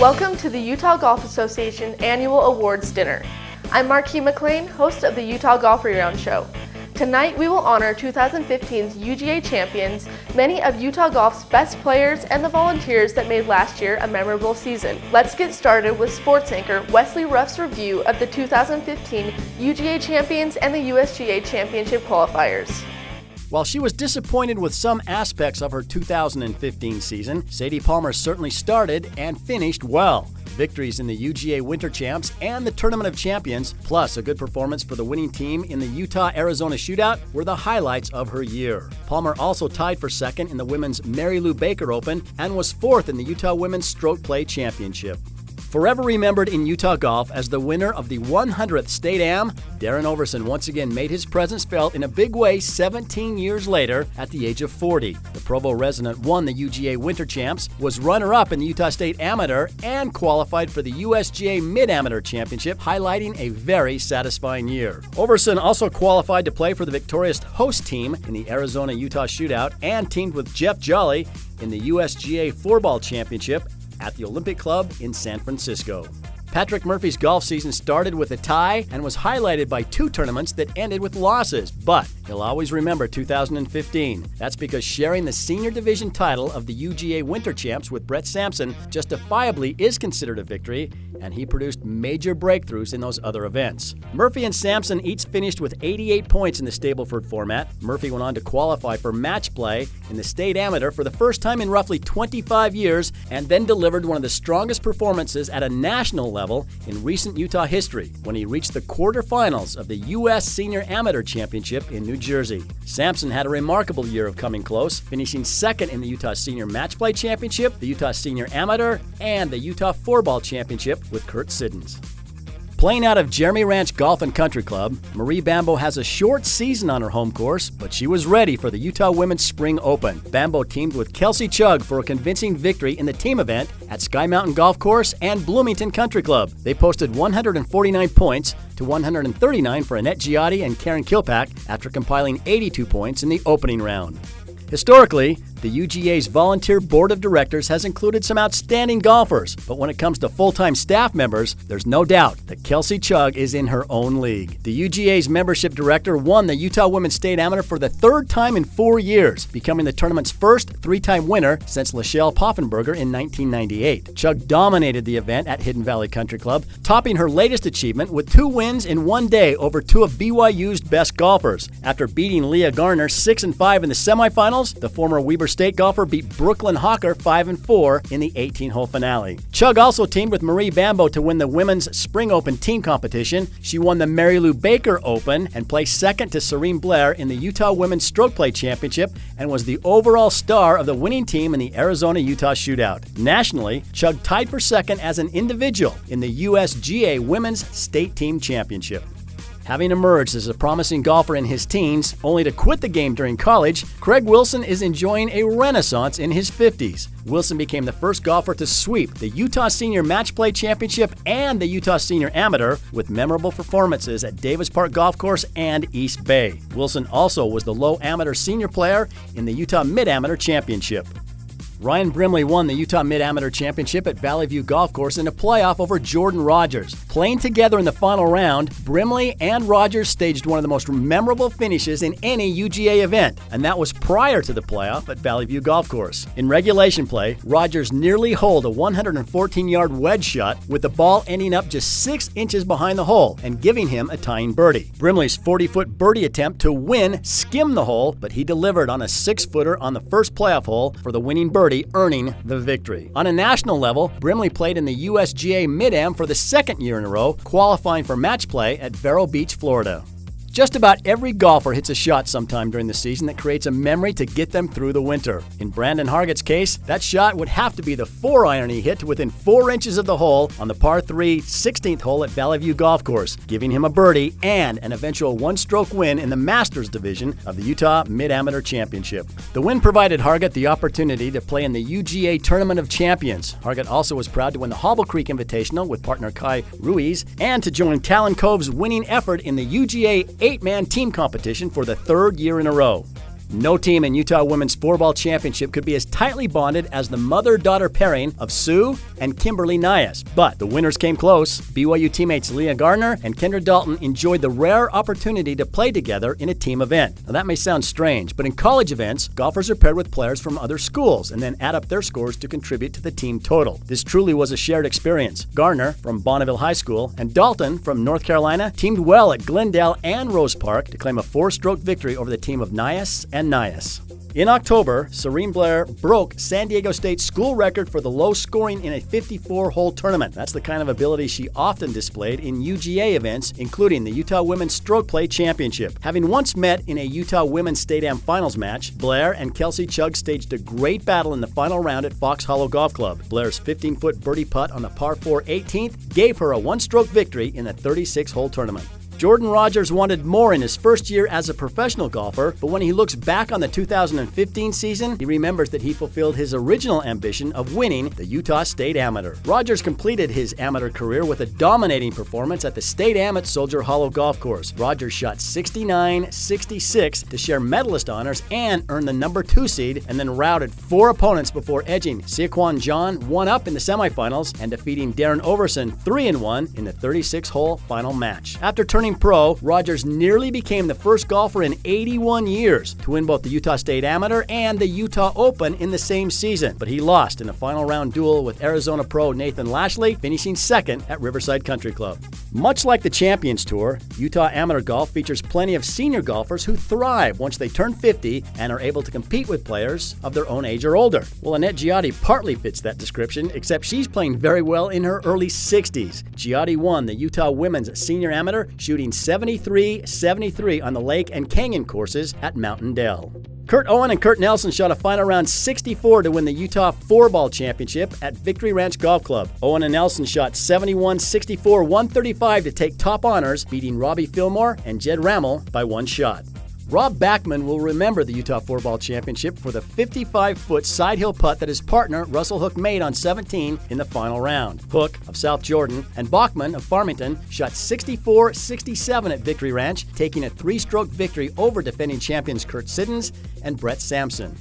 Welcome to the Utah Golf Association Annual Awards Dinner. I'm Marquis McLean, host of the Utah Golf Reround Show. Tonight we will honor 2015's UGA champions, many of Utah Golf's best players, and the volunteers that made last year a memorable season. Let's get started with sports anchor Wesley Ruff's review of the 2015 UGA champions and the USGA championship qualifiers. While she was disappointed with some aspects of her 2015 season, Sadie Palmer certainly started and finished well. Victories in the UGA Winter Champs and the Tournament of Champions, plus a good performance for the winning team in the Utah-Arizona Shootout, were the highlights of her year. Palmer also tied for second in the Women's Mary Lou Baker Open and was fourth in the Utah Women's Stroke Play Championship. Forever remembered in Utah golf as the winner of the 100th State Am, Darren Overson once again made his presence felt in a big way 17 years later at the age of 40. The Provo resident won the UGA Winter Champs, was runner-up in the Utah State Amateur, and qualified for the USGA Mid-Amateur Championship, highlighting a very satisfying year. Overson also qualified to play for the victorious host team in the Arizona-Utah Shootout and teamed with Jeff Jolly in the USGA Floorball Championship at the Olympic Club in San Francisco. Patrick Murphy's golf season started with a tie and was highlighted by two tournaments that ended with losses, but he'll always remember 2015. That's because sharing the senior division title of the UGA Winter Champs with Brett Sampson justifiably is considered a victory, and he produced major breakthroughs in those other events. Murphy and Sampson each finished with 88 points in the Stableford format. Murphy went on to qualify for match play in the State Amateur for the first time in roughly 25 years, and then delivered one of the strongest performances at a national level in recent Utah history when he reached the quarterfinals of the U.S. Senior Amateur Championship in New Jersey. Sampson had a remarkable year of coming close, finishing second in the Utah Senior Match Play Championship, the Utah Senior Amateur, and the Utah Floorball Championship with Kurt Siddons. Playing out of Jeremy Ranch Golf and Country Club, Marie Bambo has a short season on her home course, but she was ready for the Utah Women's Spring Open. Bambo teamed with Kelsey Chugg for a convincing victory in the team event at Sky Mountain Golf Course and Bloomington Country Club. They posted 149 points to 139 for Annette Giotti and Karen Kilpack after compiling 82 points in the opening round. Historically, the UGA's volunteer board of directors has included some outstanding golfers, but when it comes to full-time staff members, there's no doubt that Kelsey Chugg is in her own league. The UGA's membership director won the Utah Women's State Amateur for the third time in 4 years, becoming the tournament's first three-time winner since Lachelle Poffenberger in 1998. Chugg dominated the event at Hidden Valley Country Club, topping her latest achievement with 2 wins in one day over 2 of BYU's best golfers. After beating Leah Garner 6-5 in the semifinals, the former Weber State golfer beat Brooklyn Hawker 5-4 in the 18-hole finale. Chugg also teamed with Marie Bambo to win the Women's Spring Open team competition. She won the Mary Lou Baker Open and placed second to Serene Blair in the Utah Women's Stroke Play Championship and was the overall star of the winning team in the Arizona-Utah Shootout. Nationally, Chugg tied for second as an individual in the USGA Women's State Team Championship. Having emerged as a promising golfer in his teens, only to quit the game during college, Craig Wilson is enjoying a renaissance in his 50s. Wilson became the first golfer to sweep the Utah Senior Match Play Championship and the Utah Senior Amateur with memorable performances at Davis Park Golf Course and East Bay. Wilson also was the low amateur senior player in the Utah Mid-Amateur Championship. Ryan Brimley won the Utah Mid-Amateur Championship at Valley View Golf Course in a playoff over Jordan Rogers. Playing together in the final round, Brimley and Rogers staged one of the most memorable finishes in any UGA event, and that was prior to the playoff at Valley View Golf Course. In regulation play, Rogers nearly holed a 114-yard wedge shot with the ball ending up just 6 inches behind the hole and giving him a tying birdie. Brimley's 40-foot birdie attempt to win skimmed the hole, but he delivered on a 6-footer on the first playoff hole for the winning birdie, earning the victory. On a national level, Brimley played in the USGA Mid-Am for the second year in a row, qualifying for match play at Vero Beach, Florida. Just about every golfer hits a shot sometime during the season that creates a memory to get them through the winter. In Brandon Hargett's case, that shot would have to be the 4-iron he hit to within 4 inches of the hole on the par 3 16th hole at Valley View Golf Course, giving him a birdie and an eventual one-stroke win in the Masters division of the Utah Mid-Amateur Championship. The win provided Hargett the opportunity to play in the UGA Tournament of Champions. Hargett also was proud to win the Hobble Creek Invitational with partner Kai Ruiz and to join Talon Cove's winning effort in the UGA 8-man team competition for the 3rd year in a row. No team in Utah Women's Floorball Championship could be as tightly bonded as the mother-daughter pairing of Sue and Kimberly Nias, but the winners came close. BYU teammates Leah Gardner and Kendra Dalton enjoyed the rare opportunity to play together in a team event. Now that may sound strange, but in college events, golfers are paired with players from other schools and then add up their scores to contribute to the team total. This truly was a shared experience. Gardner from Bonneville High School and Dalton from North Carolina teamed well at Glendale and Rose Park to claim a 4-stroke victory over the team of Nias and Nias. In October, Serene Blair broke San Diego State's school record for the low scoring in a 54-hole tournament. That's the kind of ability she often displayed in UGA events, including the Utah Women's Stroke Play Championship. Having once met in a Utah Women's State Am Finals match, Blair and Kelsey Chugg staged a great battle in the final round at Fox Hollow Golf Club. Blair's 15-foot birdie putt on the par 4 18th gave her a 1-stroke victory in the 36-hole tournament. Jordan Rogers wanted more in his first year as a professional golfer, but when he looks back on the 2015 season, he remembers that he fulfilled his original ambition of winning the Utah State Amateur. Rogers completed his amateur career with a dominating performance at the State Am at Soldier Hollow Golf Course. Rogers shot 69-66 to share medalist honors and earn the number 2 seed, and then routed 4 opponents before edging Sequan John 1-up in the semifinals and defeating Darren Overson 3-1 in the 36-hole final match. After turning pro, Rogers nearly became the first golfer in 81 years to win both the Utah State Amateur and the Utah Open in the same season, but he lost in a final round duel with Arizona pro Nathan Lashley, finishing second at Riverside Country Club. Much like the Champions Tour, Utah Amateur Golf features plenty of senior golfers who thrive once they turn 50 and are able to compete with players of their own age or older. Well, Annette Giotti partly fits that description, except she's playing very well in her early 60s. Giotti won the Utah Women's Senior Amateur, shooting 73-73 on the Lake and Canyon courses at Mountain Dell. Kurt Owen and Kurt Nelson shot a final round 64 to win the Utah Floorball Championship at Victory Ranch Golf Club. Owen and Nelson shot 71-64-135 to take top honors, beating Robbie Fillmore and Jed Rammel by 1 shot. Rob Backman will remember the Utah Floorball Championship for the 55-foot side hill putt that his partner Russell Hook made on 17 in the final round. Hook of South Jordan and Bachman of Farmington shot 64-67 at Victory Ranch, taking a 3-stroke victory over defending champions Kurt Siddons and Brett Sampson.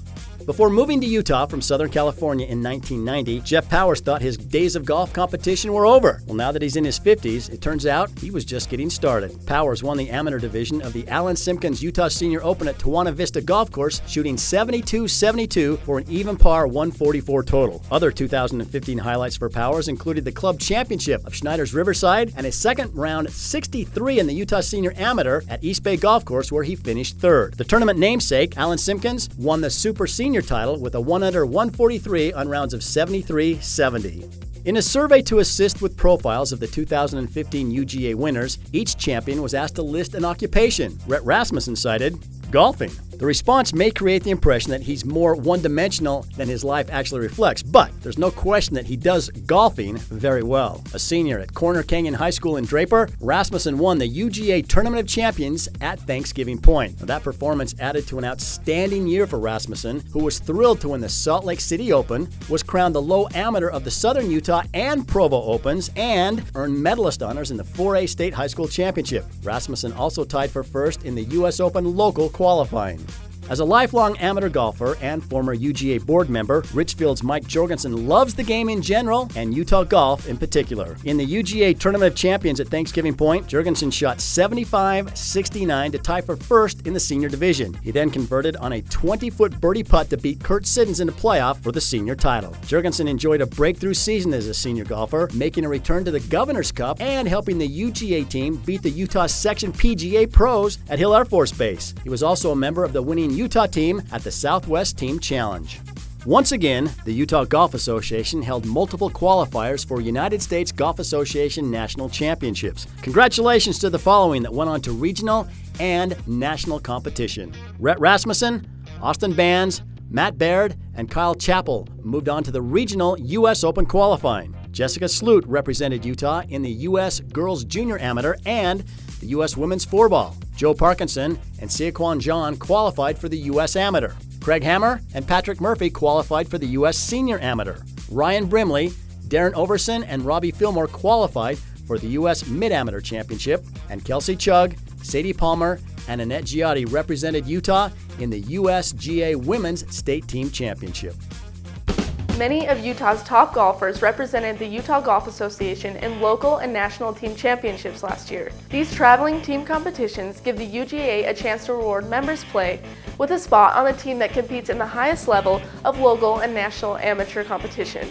Before moving to Utah from Southern California in 1990, Jeff Powers thought his days of golf competition were over. Well, now that he's in his 50s, it turns out he was just getting started. Powers won the amateur division of the Alan Simpkins Utah Senior Open at Tawana Vista Golf Course, shooting 72-72 for an even par 144 total. Other 2015 highlights for Powers included the club championship of Schneider's Riverside and a second round 63 in the Utah Senior Amateur at East Bay Golf Course, where he finished 3rd. The tournament namesake, Alan Simpkins, won the Super Senior title with a 1-under-143 on rounds of 73-70. In a survey to assist with profiles of the 2015 UGA winners, each champion was asked to list an occupation. Rhett Rasmussen cited golfing. The response may create the impression that he's more one-dimensional than his life actually reflects, but there's no question that he does golfing very well. A senior at Corner Canyon High School in Draper, Rasmussen won the UGA Tournament of Champions at Thanksgiving Point. Now, that performance added to an outstanding year for Rasmussen, who was thrilled to win the Salt Lake City Open, was crowned the Low Amateur of the Southern Utah and Provo Opens, and earned medalist honors in the 4A State High School Championship. Rasmussen also tied for first in the U.S. Open local qualifying. As a lifelong amateur golfer and former UGA board member, Richfield's Mike Jorgensen loves the game in general and Utah golf in particular. In the UGA Tournament of Champions at Thanksgiving Point, Jorgensen shot 75-69 to tie for first in the senior division. He then converted on a 20-foot birdie putt to beat Kurt Siddons in the playoff for the senior title. Jorgensen enjoyed a breakthrough season as a senior golfer, making a return to the Governor's Cup and helping the UGA team beat the Utah Section PGA Pros at Hill Air Force Base. He was also a member of the winning Utah team at the Southwest Team Challenge. Once again, the Utah Golf Association held multiple qualifiers for United States Golf Association National Championships. Congratulations to the following that went on to regional and national competition. Rhett Rasmussen, Austin Bands, Matt Baird, and Kyle Chappell moved on to the regional U.S. Open qualifying. Jessica Sloot represented Utah in the U.S. Girls Junior Amateur and the U.S. Women's Floorball. Joe Parkinson and Sequan John qualified for the U.S. Amateur. Craig Hammer and Patrick Murphy qualified for the U.S. Senior Amateur. Ryan Brimley, Darren Overson, and Robbie Fillmore qualified for the U.S. Mid-Amateur Championship. And Kelsey Chugg, Sadie Palmer and Annette Giotti represented Utah in the USGA Women's State Team Championship. Many of Utah's top golfers represented the Utah Golf Association in local and national team championships last year. These traveling team competitions give the UGA a chance to reward members' play with a spot on the team that competes in the highest level of local and national amateur competition.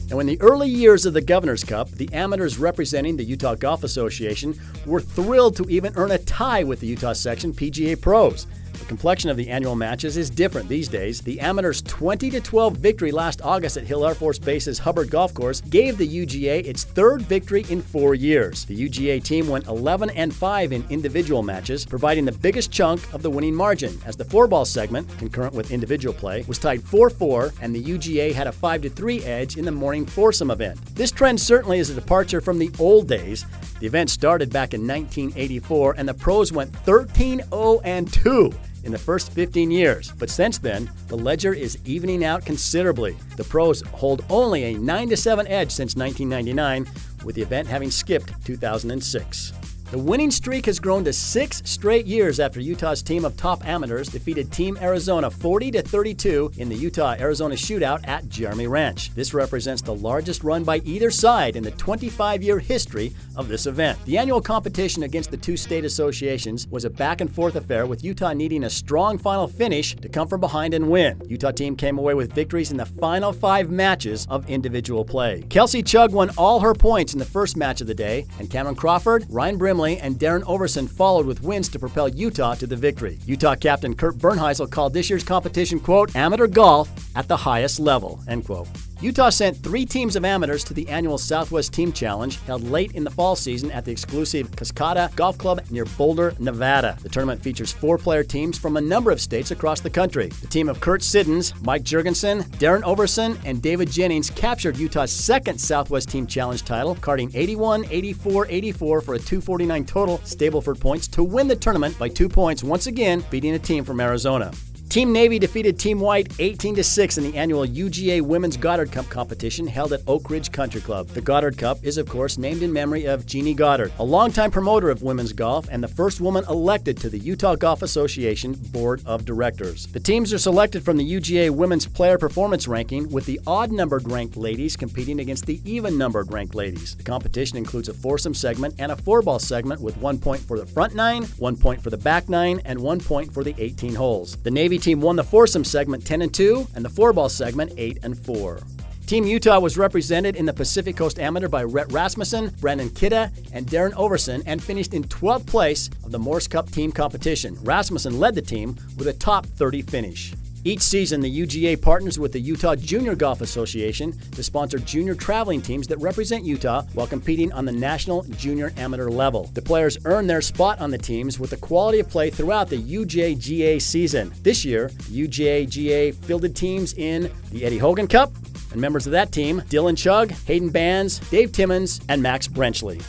Now, in the early years of the Governor's Cup, the amateurs representing the Utah Golf Association were thrilled to even earn a tie with the Utah Section PGA Pros. The complexion of the annual matches is different these days. The amateurs' 20-12 victory last August at Hill Air Force Base's Hubbard Golf Course gave the UGA its third victory in 4 years. The UGA team went 11-5 in individual matches, providing the biggest chunk of the winning margin, as the four-ball segment, concurrent with individual play, was tied 4-4, and the UGA had a 5-3 edge in the morning foursome event. This trend certainly is a departure from the old days. The event started back in 1984, and the pros went 13-0-2 in the first 15 years. But since then, the ledger is evening out considerably. The pros hold only a 9-7 edge since 1999, with the event having skipped 2006. The winning streak has grown to 6 straight years after Utah's team of top amateurs defeated Team Arizona 40-32 in the Utah-Arizona shootout at Jeremy Ranch. This represents the largest run by either side in the 25-year history of this event. The annual competition against the two state associations was a back-and-forth affair, with Utah needing a strong final finish to come from behind and win. Utah team came away with victories in the final 5 matches of individual play. Kelsey Chugg won all her points in the first match of the day, and Cameron Crawford, Ryan Brimley, and Darren Overson followed with wins to propel Utah to the victory. Utah captain Kurt Bernheisel called this year's competition, quote, amateur golf at the highest level, end quote. Utah sent 3 teams of amateurs to the annual Southwest Team Challenge held late in the fall season at the exclusive Cascada Golf Club near Boulder, Nevada. The tournament features 4-player teams from a number of states across the country. The team of Kurt Siddons, Mike Jurgensen, Darren Overson, and David Jennings captured Utah's second Southwest Team Challenge title, carding 81, 84, 84 for a 249 total Stableford points to win the tournament by 2 points, once again beating a team from Arizona. Team Navy defeated Team White 18-6 in the annual UGA Women's Goddard Cup competition held at Oak Ridge Country Club. The Goddard Cup is, of course, named in memory of Jeannie Goddard, a longtime promoter of women's golf and the first woman elected to the Utah Golf Association Board of Directors. The teams are selected from the UGA Women's Player Performance Ranking, with the odd-numbered ranked ladies competing against the even-numbered ranked ladies. The competition includes a foursome segment and a 4-ball segment with 1 point for the front 9, 1 point for the back 9, and 1 point for the 18 holes. The Navy team won the foursome segment 10-2 and the 4-ball segment 8-4. Team Utah was represented in the Pacific Coast Amateur by Rhett Rasmussen, Brandon Kidda, and Darren Overson, and finished in 12th place of the Morse Cup team competition. Rasmussen led the team with a top 30 finish. Each season, the UGA partners with the Utah Junior Golf Association to sponsor junior traveling teams that represent Utah while competing on the national junior amateur level. The players earn their spot on the teams with the quality of play throughout the UJGA season. This year, the UJGA fielded teams in the Eddie Hogan Cup, and members of that team, Dylan Chugg, Hayden Bands, Dave Timmons, and Max Brenchley.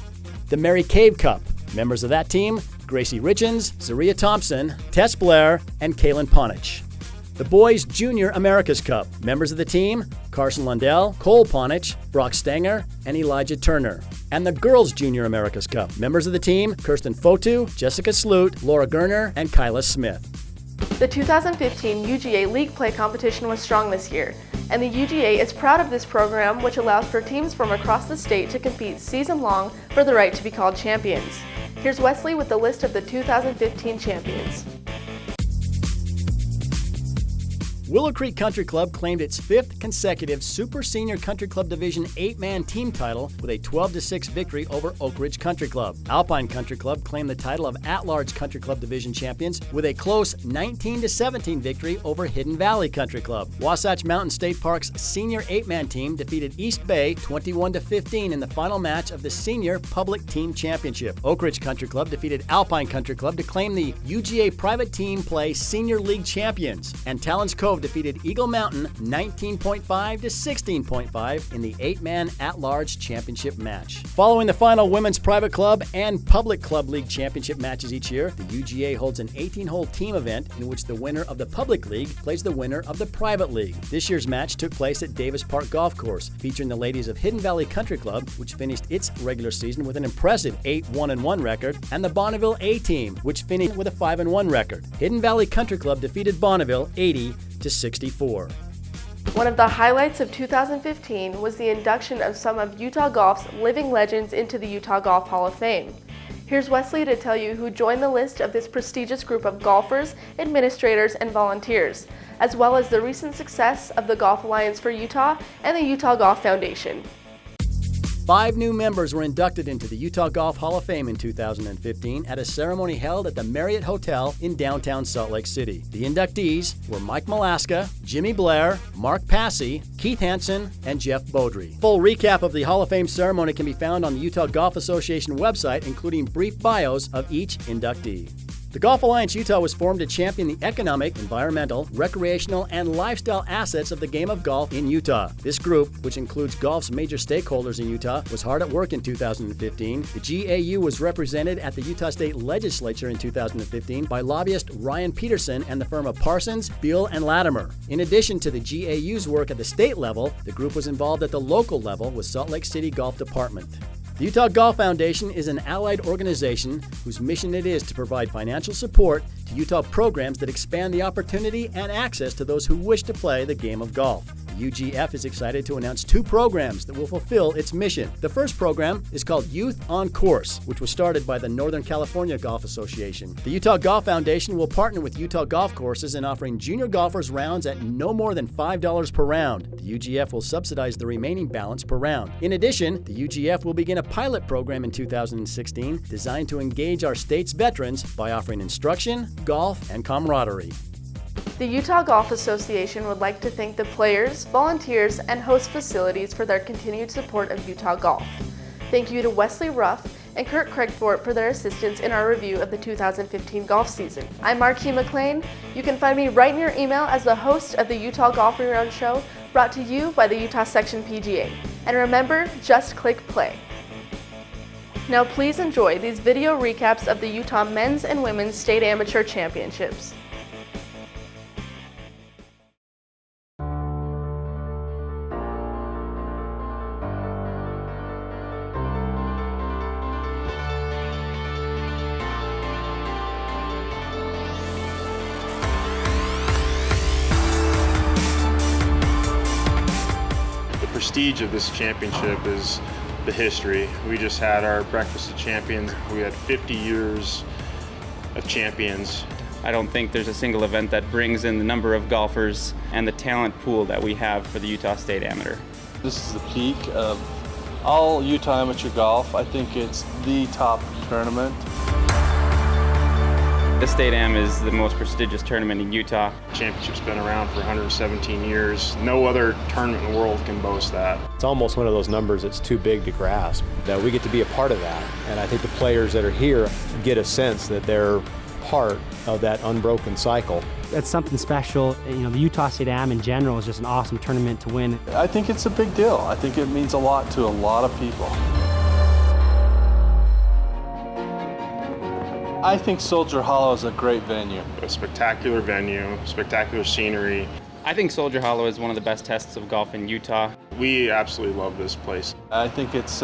The Mary Cave Cup, members of that team, Gracie Richens, Zaria Thompson, Tess Blair, and Kaylin Ponich. The Boys Junior America's Cup, members of the team, Carson Lundell, Cole Ponich, Brock Stanger, and Elijah Turner. And the Girls Junior America's Cup, members of the team, Kirsten Fotu, Jessica Sloot, Laura Gerner, and Kyla Smith. The 2015 UGA League Play competition was strong this year, and the UGA is proud of this program, which allows for teams from across the state to compete season-long for the right to be called champions. Here's Wesley with the list of the 2015 champions. Willow Creek Country Club claimed its 5th consecutive Super Senior Country Club Division 8-man team title with a 12-6 victory over Oak Ridge Country Club. Alpine Country Club claimed the title of At-Large Country Club Division champions with a close 19-17 victory over Hidden Valley Country Club. Wasatch Mountain State Park's Senior 8-man team defeated East Bay 21-15 in the final match of the Senior Public Team Championship. Oak Ridge Country Club defeated Alpine Country Club to claim the UGA Private Team Play Senior League champions, and Talons Cove defeated Eagle Mountain 19.5 to 16.5 in the 8-man at-large championship match. Following the final women's private club and public club league championship matches each year, the UGA holds an 18-hole team event in which the winner of the public league plays the winner of the private league. This year's match took place at Davis Park Golf Course, featuring the ladies of Hidden Valley Country Club, which finished its regular season with an impressive 8-1-1 record, and the Bonneville A team, which finished with a 5-1 record. Hidden Valley Country Club defeated Bonneville 80 to 64. One of the highlights of 2015 was the induction of some of Utah Golf's living legends into the Utah Golf Hall of Fame. Here's Wesley to tell you who joined the list of this prestigious group of golfers, administrators, and volunteers, as well as the recent success of the Golf Alliance for Utah and the Utah Golf Foundation. 5 new members were inducted into the Utah Golf Hall of Fame in 2015 at a ceremony held at the Marriott Hotel in downtown Salt Lake City. The inductees were Mike Malaska, Jimmy Blair, Mark Passy, Keith Hansen, and Jeff Beaudry. Full recap of the Hall of Fame ceremony can be found on the Utah Golf Association website, including brief bios of each inductee. The Golf Alliance Utah was formed to champion the economic, environmental, recreational, and lifestyle assets of the game of golf in Utah. This group, which includes golf's major stakeholders in Utah, was hard at work in 2015. The GAU was represented at the Utah State Legislature in 2015 by lobbyist Ryan Peterson and the firm of Parsons, Beal, and Latimer. In addition to the GAU's work at the state level, the group was involved at the local level with Salt Lake City Golf Department. The Utah Golf Foundation is an allied organization whose mission it is to provide financial support to Utah programs that expand the opportunity and access to those who wish to play the game of golf. The UGF is excited to announce 2 programs that will fulfill its mission. The first program is called Youth on Course, which was started by the Northern California Golf Association. The Utah Golf Foundation will partner with Utah Golf Courses in offering junior golfers rounds at no more than $5 per round. The UGF will subsidize the remaining balance per round. In addition, the UGF will begin a pilot program in 2016 designed to engage our state's veterans by offering instruction, golf, and camaraderie. The Utah Golf Association would like to thank the players, volunteers, and host facilities for their continued support of Utah golf. Thank you to Wesley Ruff and Kurt Craigthorpe for their assistance in our review of the 2015 golf season. I'm Marquis McLean. You can find me right in your email as the host of the Utah Golf Reround Show, brought to you by the Utah Section PGA. And remember, just click play. Now please enjoy these video recaps of the Utah Men's and Women's State Amateur Championships. The prestige of this championship is the history. We just had our Breakfast of Champions. We had 50 years of champions. I don't think there's a single event that brings in the number of golfers and the talent pool that we have for the Utah State Amateur. This is the peak of all Utah amateur golf. I think it's the top tournament. The State Am is the most prestigious tournament in Utah. The championship's been around for 117 years. No other tournament in the world can boast that. It's almost one of those numbers that's too big to grasp, that we get to be a part of that. And I think the players that are here get a sense that they're part of that unbroken cycle. It's something special. You know, the Utah State Am in general is just an awesome tournament to win. I think it's a big deal. I think it means a lot to a lot of people. I think Soldier Hollow is a great venue. A spectacular venue, spectacular scenery. I think Soldier Hollow is one of the best tests of golf in Utah. We absolutely love this place. I think it's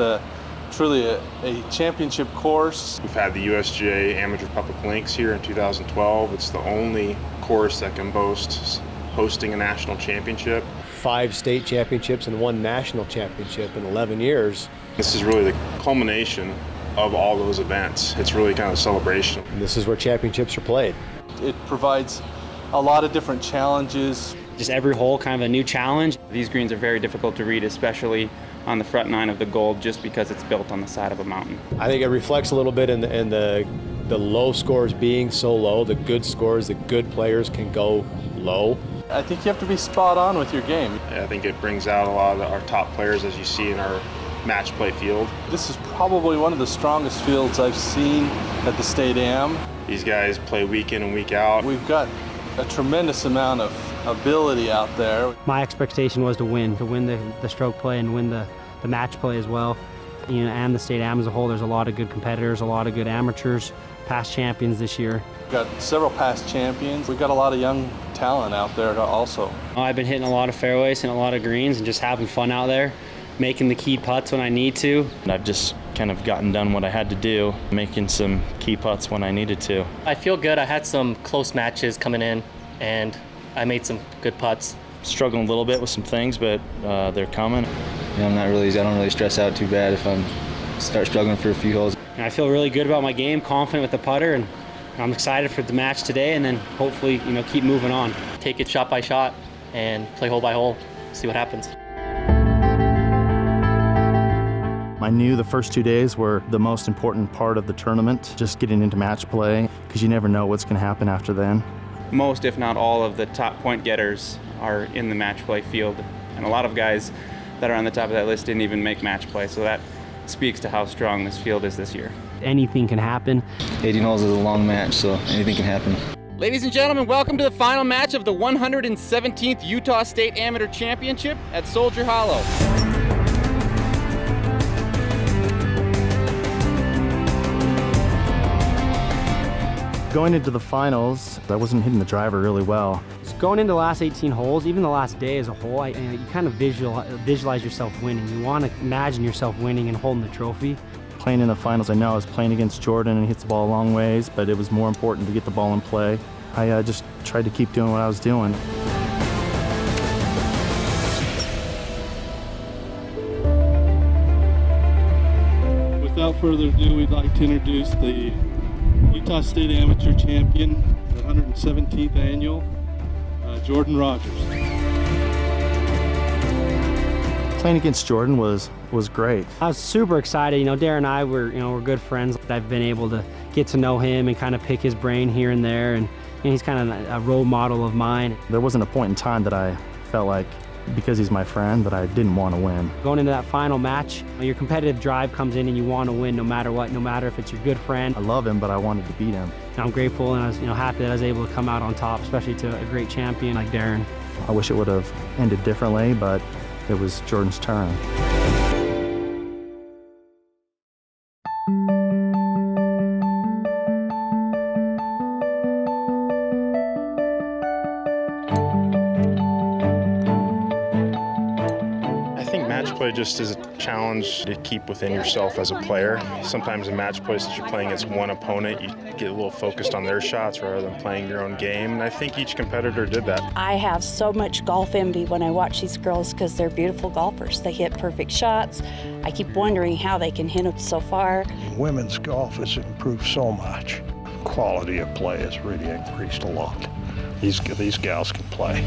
truly a championship course. We've had the USGA Amateur Public Links here in 2012. It's the only course that can boast hosting a national championship. 5 state championships and 1 national championship in 11 years. This is really the culmination of all those events. It's really kind of a celebration. And this is where championships are played. It provides a lot of different challenges. Just every hole kind of a new challenge. These greens are very difficult to read, especially on the front 9 of the Gold, just because it's built on the side of a mountain. I think it reflects a little bit in the low scores being so low. The good scores, the good players can go low. I think you have to be spot on with your game. I think it brings out a lot of our top players, as you see in our match play field. This is probably one of the strongest fields I've seen at the State Am. These guys play week in and week out. We've got a tremendous amount of ability out there. My expectation was to win the stroke play and win the match play as well. You know, and the state am as a whole. There's a lot of good competitors, a lot of good amateurs, past champions this year. We've got several past champions. We've got a lot of young talent out there also. I've been hitting a lot of fairways and a lot of greens and just having fun out there, making the key putts when I need to. And I've just kind of gotten done what I had to do, making some key putts when I needed to. I feel good. I had some close matches coming in, and I made some good putts. Struggling a little bit with some things, but they're coming. I don't really stress out too bad if I start struggling for a few holes. And I feel really good about my game, confident with the putter, and I'm excited for the match today, and then hopefully, keep moving on. Take it shot by shot and play hole by hole, see what happens. I knew the first 2 days were the most important part of the tournament, just getting into match play, because you never know what's going to happen after then. Most, if not all, of the top point getters are in the match play field, and a lot of guys that are on the top of that list didn't even make match play, so that speaks to how strong this field is this year. Anything can happen. 18 holes is a long match, so anything can happen. Ladies and gentlemen, welcome to the final match of the 117th Utah State Amateur Championship at Soldier Hollow. Going into the finals, I wasn't hitting the driver really well. Going into the last 18 holes, even the last day as a whole, you kind of visualize yourself winning. You want to imagine yourself winning and holding the trophy. Playing in the finals, I know I was playing against Jordan and he hits the ball a long ways, but it was more important to get the ball in play. I just tried to keep doing what I was doing. Without further ado, we'd like to introduce the Utah State Amateur Champion, the 117th Annual, Jordan Rogers. Playing against Jordan was great. I was super excited. Darren and I we're good friends. I've been able to get to know him and kind of pick his brain here and there, and he's kind of a role model of mine. There wasn't a point in time that I felt like, because he's my friend, that I didn't want to win. Going into that final match, your competitive drive comes in and you want to win no matter what, no matter if it's your good friend. I love him, but I wanted to beat him. And I'm grateful and I was happy that I was able to come out on top, especially to a great champion like Darren. I wish it would have ended differently, but it was Jordan's turn. Match play just is a challenge to keep within yourself as a player. Sometimes in match play, since you're playing against one opponent, you get a little focused on their shots rather than playing your own game, and I think each competitor did that. I have so much golf envy when I watch these girls because they're beautiful golfers. They hit perfect shots. I keep wondering how they can hit it so far. Women's golf has improved so much. Quality of play has really increased a lot. These gals can play.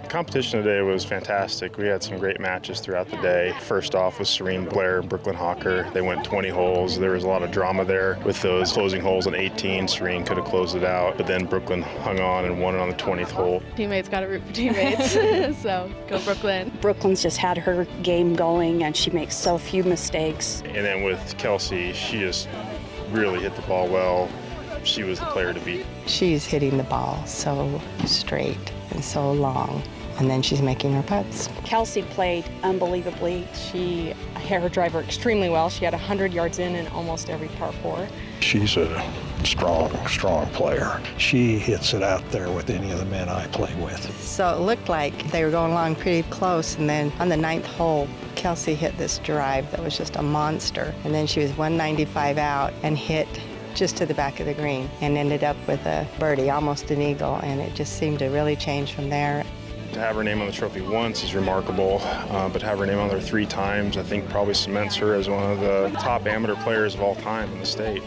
The competition today was fantastic. We had some great matches throughout the day. First off was Serene Blair and Brooklyn Hawker. They went 20 holes. There was a lot of drama there with those closing holes on 18. Serene could have closed it out, but then Brooklyn hung on and won it on the 20th hole. Teammates got to root for teammates, so go Brooklyn. Brooklyn's just had her game going and she makes so few mistakes. And then with Kelsey, she just really hit the ball well. She was the player to beat. She's hitting the ball so straight and so long, and then she's making her putts. Kelsey played unbelievably. She hit her driver extremely well. She had 100 yards in almost every par 4. She's a strong player. She hits it out there with any of the men I play with. So it looked like they were going along pretty close, and then on the 9th hole, Kelsey hit this drive that was just a monster, and then she was 195 out and hit just to the back of the green and ended up with a birdie, almost an eagle, and it just seemed to really change from there. To have her name on the trophy once is remarkable, but to have her name on there 3 times, I think probably cements her as one of the top amateur players of all time in the state.